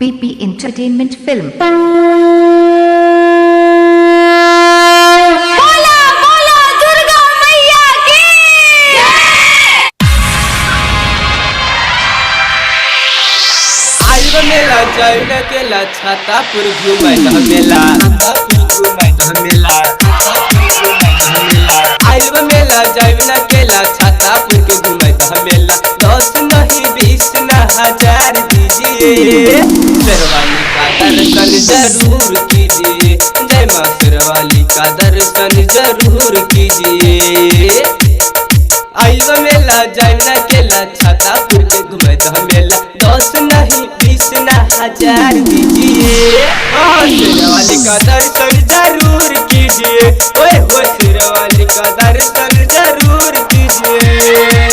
PP Entertainment Film। बोला बोला दुर्गा मैया की आइब मेला जैन केला छातापुर घुमैत मेला आइब मेला जैन केला छातापुर के घुमैत मेला 10 नहीं 20 ना 1000 दीजिए शेरवाली का दर्शन जरूर कीजिए जय मां शेरवाली का दर्शन जरूर कीजिए आइब मेला जैन केला छातापुर के घुमैत मेला 10 नहीं 20 ना 1000 दीजिए शेरवाली का दर्शन जरूर कीजिए ओए हो शेरवाली का दर्शन जरूर कीजिए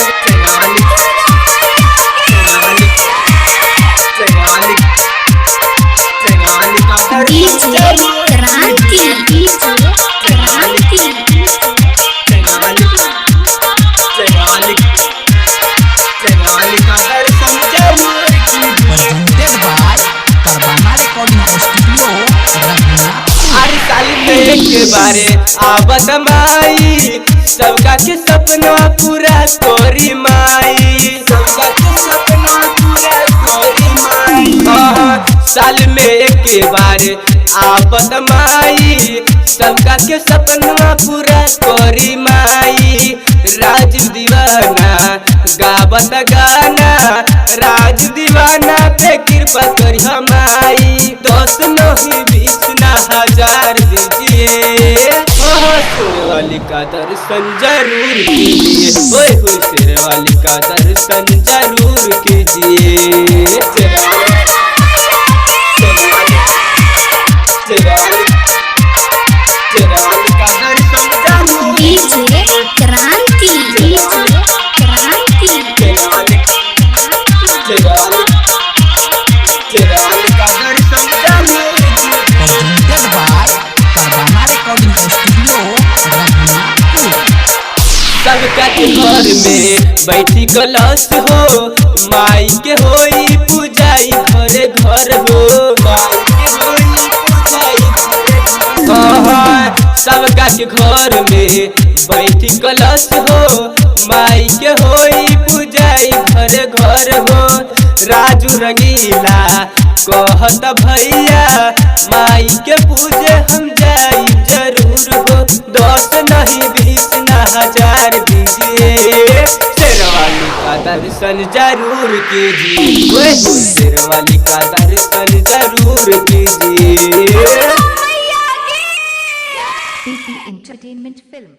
के बारे आवत माई सबका के सपना पूरा तोरी माई सबका के सपना पूरा तोरी माई साल में एक बार आवत माई सबका के सपना पूरा तोरी माई राज दीवाना गावत गाना राज दीवाना पे कृपा करी हमारी 10 नहीं 20 ना 1000 दीजिए शेरवाली का दर्शन जरूर कीजिए ओए हो शेरवाली का दर्शन जरूर कीजिए शेरवाली का दर्शन जरूर डीजे क्रांति शेरवाली का दर्शन जरूर सबका के घर में बैठी कलश हो माई के होई पूजाई घरे घर हो माई के होई पूजाई सबका के घर में बैठी कलश हो माई के होई पूजाई घरे घर हो राजू रंगीला कहत भैया माई के पूजे हम जाई जरूर हो 10 नहीं 20 ना 1000 दीजिए शेरवाली का दर्शन जरूर कीजिए शेरवाली का दर्शन जरूर कीजिए PP Entertainment Film।